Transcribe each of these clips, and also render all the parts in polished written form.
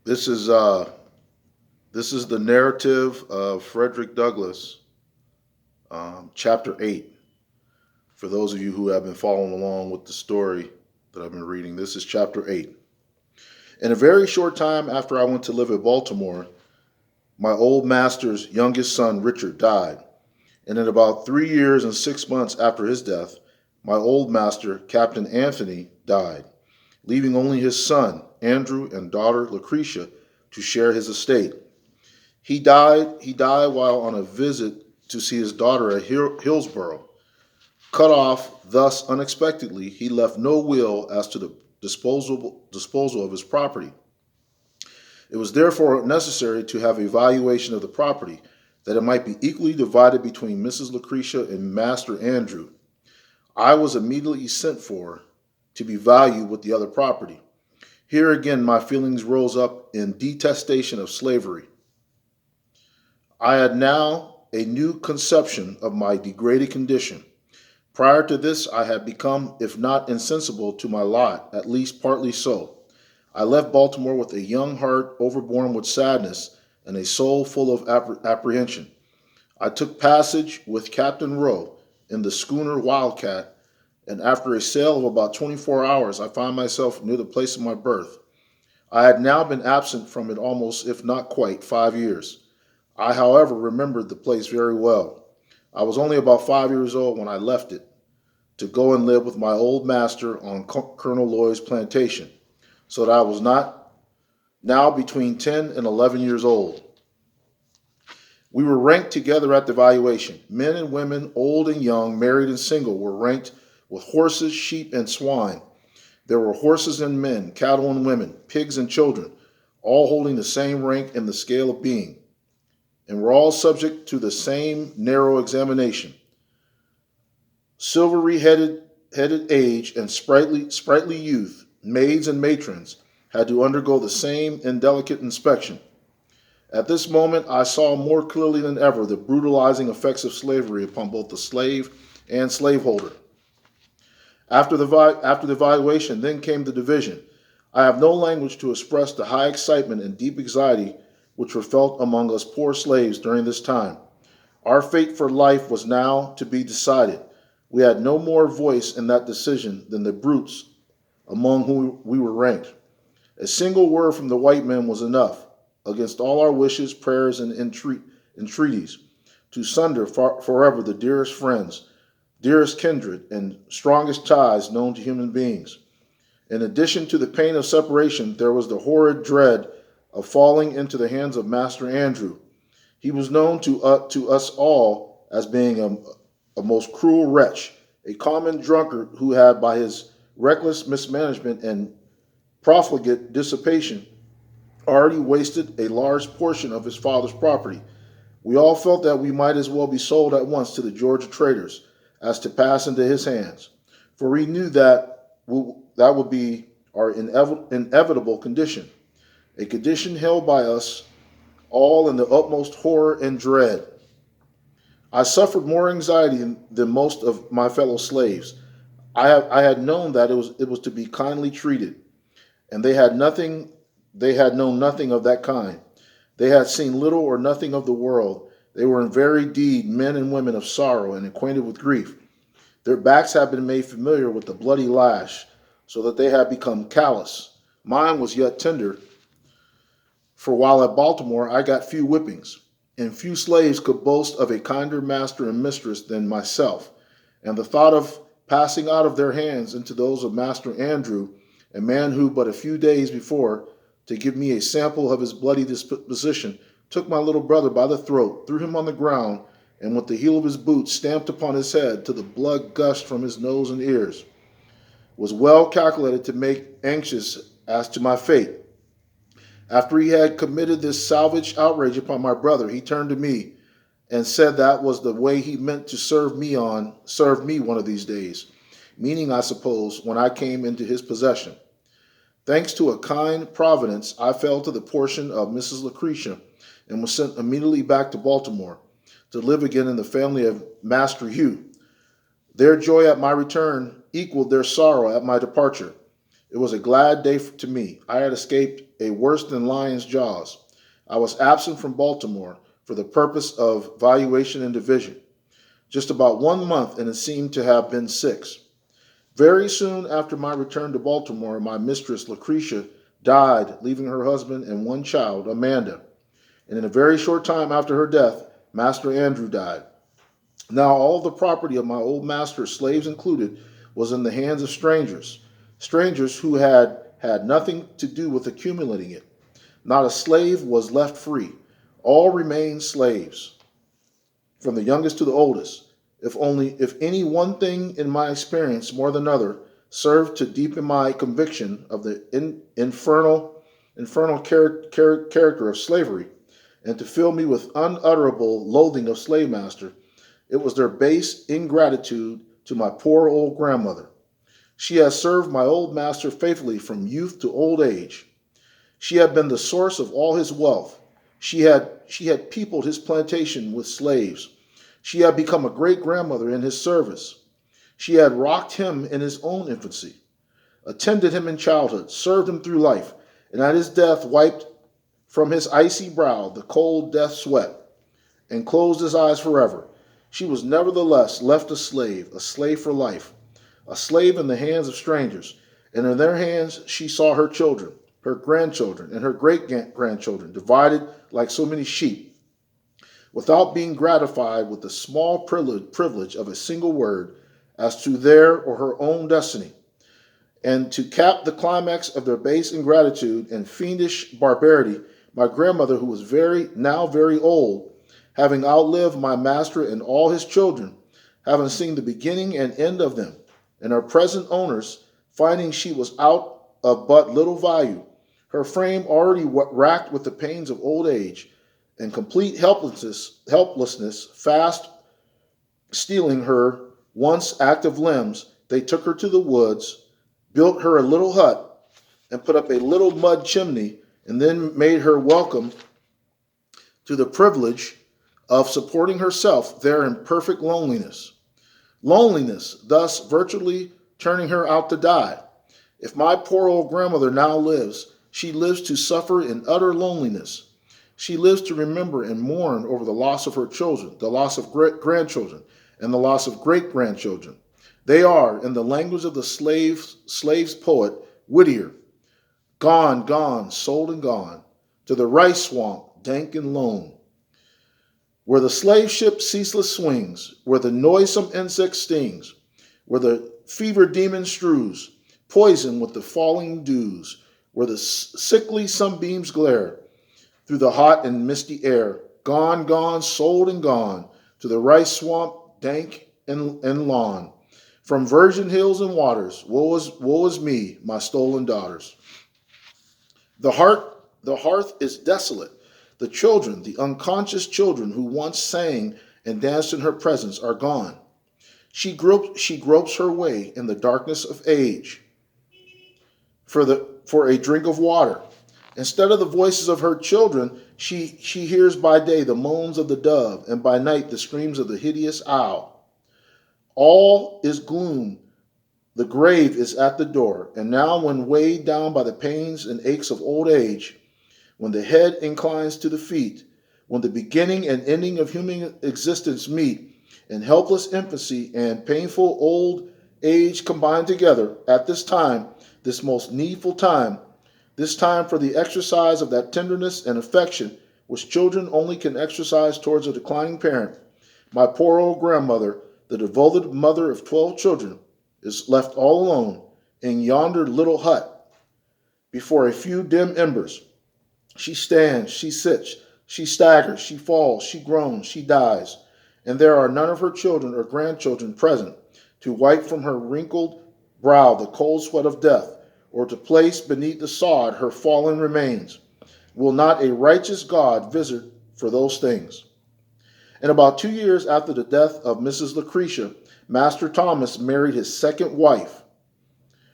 This is uh, this is the narrative of Frederick Douglass, chapter 8. For those of you who have been following along with the story that I've been reading, this is chapter 8. In a very short time after I went to live at Baltimore, my old master's youngest son, Richard, died. And in about 3 years and 6 months after his death, my old master, Captain Anthony, died, leaving only his son, Andrew, and daughter, Lucretia, to share his estate. He died while on a visit to see his daughter at Hillsborough. Cut off thus unexpectedly, he left no will as to the disposal of his property. It was therefore necessary to have a valuation of the property, that it might be equally divided between Mrs. Lucretia and Master Andrew. I was immediately sent for to be valued with the other property. Here again my feelings rose up in detestation of slavery. I had now a new conception of my degraded condition. Prior to this, I had become, if not insensible to my lot, at least partly so. I left Baltimore with a young heart overborne with sadness and a soul full of apprehension. I took passage with Captain Rowe in the schooner Wildcat, and after a sail of about 24 hours, I found myself near the place of my birth. I had now been absent from it almost, if not quite, 5 years. I, however, remembered the place very well. I was only about 5 years old when I left it to go and live with my old master on Colonel Lloyd's plantation, so that I was not now between 10 and 11 years old. We were ranked together at the valuation. Men and women, old and young, married and single, were ranked with horses, sheep, and swine. There were horses and men, cattle and women, pigs and children, all holding the same rank in the scale of being, and were all subject to the same narrow examination. Silvery headed age and sprightly youth, maids and matrons, had to undergo the same indelicate inspection. At this moment, I saw more clearly than ever the brutalizing effects of slavery upon both the slave and slaveholder. After the valuation, then came the division. I have no language to express the high excitement and deep anxiety which were felt among us poor slaves during this time. Our fate for life was now to be decided. We had no more voice in that decision than the brutes among whom we were ranked. A single word from the white men was enough, against all our wishes, prayers, and entreaties, to sunder forever the dearest friends, dearest kindred, and strongest ties known to human beings. In addition to the pain of separation, there was the horrid dread of falling into the hands of Master Andrew. He was known to us all as being a most cruel wretch, a common drunkard who had, by his reckless mismanagement and profligate dissipation, already wasted a large portion of his father's property. We all felt that we might as well be sold at once to the Georgia traders as to pass into his hands, for we knew that would be our inevitable condition, a condition held by us all in the utmost horror and dread. I suffered more anxiety than most of my fellow slaves. I had known that it was to be kindly treated, and they had known nothing of that kind. They had seen little or nothing of the world. They were in very deed men and women of sorrow and acquainted with grief. Their backs had been made familiar with the bloody lash, so that they had become callous. Mine was yet tender, for while at Baltimore I got few whippings, and few slaves could boast of a kinder master and mistress than myself, and the thought of passing out of their hands into those of Master Andrew, a man who but a few days before, to give me a sample of his bloody disposition, took my little brother by the throat, threw him on the ground, and with the heel of his boot stamped upon his head till the blood gushed from his nose and ears, was well calculated to make anxious as to my fate. After he had committed this savage outrage upon my brother, he turned to me and said that was the way he meant to serve me one of these days, meaning, I suppose, when I came into his possession. Thanks to a kind providence, I fell to the portion of Mrs. Lucretia and was sent immediately back to Baltimore to live again in the family of Master Hugh. Their joy at my return equaled their sorrow at my departure. It was a glad day to me. I had escaped a worse than lion's jaws. I was absent from Baltimore for the purpose of valuation and division. Just about 1 month, and it seemed to have been 6. Very soon after my return to Baltimore, my mistress, Lucretia, died, leaving her husband and one child, Amanda. And in a very short time after her death, Master Andrew died. Now all the property of my old master, slaves included, was in the hands of strangers, strangers who had nothing to do with accumulating it. Not a slave was left free. All remained slaves, from the youngest to the oldest. If any one thing in my experience more than another served to deepen my conviction of the infernal character of slavery, and to fill me with unutterable loathing of slave master, it was their base ingratitude to my poor old grandmother. She had served my old master faithfully from youth to old age. She had been the source of all his wealth. She had peopled his plantation with slaves. She had become a great grandmother in his service. She had rocked him in his own infancy, attended him in childhood, served him through life, and at his death wiped from his icy brow the cold death sweat, and closed his eyes forever. She was nevertheless left a slave for life, a slave in the hands of strangers, and in their hands she saw her children, her grandchildren, and her great-grandchildren divided like so many sheep, without being gratified with the small privilege of a single word as to their or her own destiny. And to cap the climax of their base ingratitude and fiendish barbarity, my grandmother, who was now very old, having outlived my master and all his children, having seen the beginning and end of them, and her present owners, finding she was out of but little value, her frame already racked with the pains of old age, and complete helplessness fast stealing her once active limbs, they took her to the woods, built her a little hut, and put up a little mud chimney, and then made her welcome to the privilege of supporting herself there in perfect loneliness. Loneliness, thus virtually turning her out to die. If my poor old grandmother now lives, she lives to suffer in utter loneliness. She lives to remember and mourn over the loss of her children, the loss of grandchildren, and the loss of great-grandchildren. They are, in the language of the slave's poet, Whittier, gone, gone, sold and gone, to the rice swamp, dank and lone, where the slave ship ceaseless swings, where the noisome insect stings, where the fever demon strews, poison with the falling dews, where the sickly sunbeams glare through the hot and misty air, gone, gone, sold and gone, to the rice swamp, dank and lawn, from virgin hills and waters, woe is me, my stolen daughters. The hearth is desolate. The children, the unconscious children who once sang and danced in her presence, are gone. She gropes her way in the darkness of age for a drink of water. Instead of the voices of her children, she hears by day the moans of the dove, and by night the screams of the hideous owl. All is gloom. The grave is at the door, and now when weighed down by the pains and aches of old age, when the head inclines to the feet, when the beginning and ending of human existence meet, and helpless infancy and painful old age combine together, at this time, this most needful time, this time for the exercise of that tenderness and affection which children only can exercise towards a declining parent, my poor old grandmother, the devoted mother of 12 children, is left all alone in yonder little hut before a few dim embers. She stands, she sits, she staggers, she falls, she groans, she dies, and there are none of her children or grandchildren present to wipe from her wrinkled brow the cold sweat of death, or to place beneath the sod her fallen remains. Will not a righteous God visit for those things? And about 2 years after the death of Mrs. Lucretia, Master Thomas married his second wife.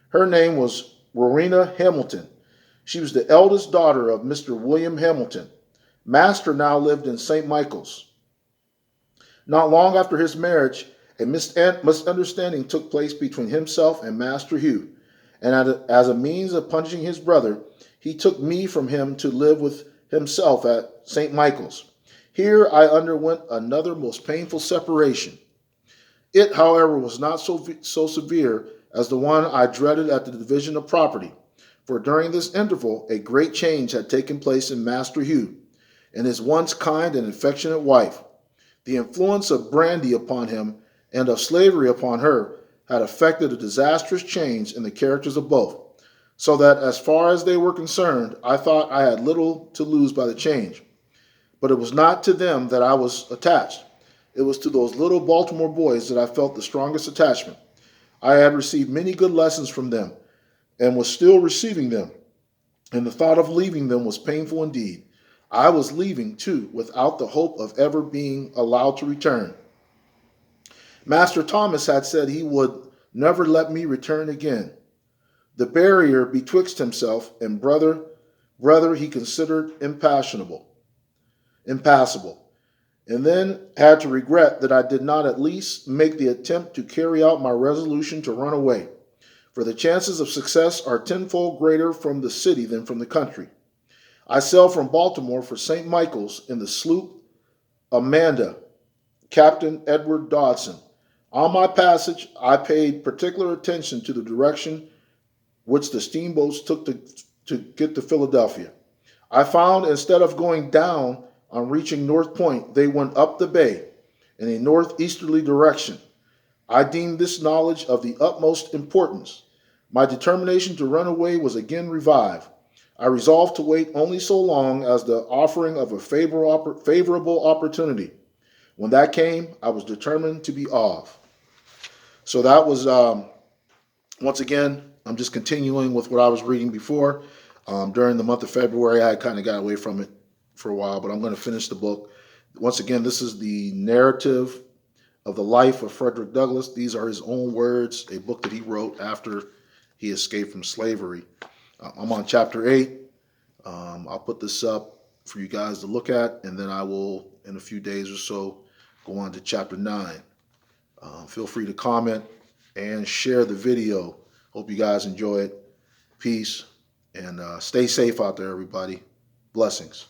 Her name was Rowena Hamilton. She was the eldest daughter of Mr. William Hamilton. Master now lived in St. Michael's. Not long after his marriage, a misunderstanding took place between himself and Master Hugh, and as a means of punishing his brother, he took me from him to live with himself at St. Michael's. Here I underwent another most painful separation. It, however, was not so severe as the one I dreaded at the division of property, for during this interval a great change had taken place in Master Hugh and his once kind and affectionate wife. The influence of brandy upon him and of slavery upon her had effected a disastrous change in the characters of both, so that as far as they were concerned, I thought I had little to lose by the change. But it was not to them that I was attached. It was to those little Baltimore boys that I felt the strongest attachment. I had received many good lessons from them, and was still receiving them, and the thought of leaving them was painful indeed. I was leaving, too, without the hope of ever being allowed to return. Master Thomas had said he would never let me return again. The barrier betwixt himself and brother he considered impassable, and then had to regret that I did not at least make the attempt to carry out my resolution to run away, for the chances of success are tenfold greater from the city than from the country. I sailed from Baltimore for St. Michael's in the sloop Amanda, Captain Edward Dodson. On my passage, I paid particular attention to the direction which the steamboats took to get to Philadelphia. I found instead of going down on reaching North Point, they went up the bay in a northeasterly direction. I deemed this knowledge of the utmost importance. My determination to run away was again revived. I resolved to wait only so long as the offering of a favorable opportunity. When that came, I was determined to be off. So that was, once again, I'm just continuing with what I was reading before. During the month of February, I kind of got away from it for a while, but I'm going to finish the book. Once again, this is the narrative of the life of Frederick Douglass. These are his own words, a book that he wrote after he escaped from slavery. I'm on chapter 8. I'll put this up for you guys to look at, and then I will, in a few days or so, go on to chapter 9. Feel free to comment and share the video. Hope you guys enjoy it. Peace, and stay safe out there, everybody. Blessings.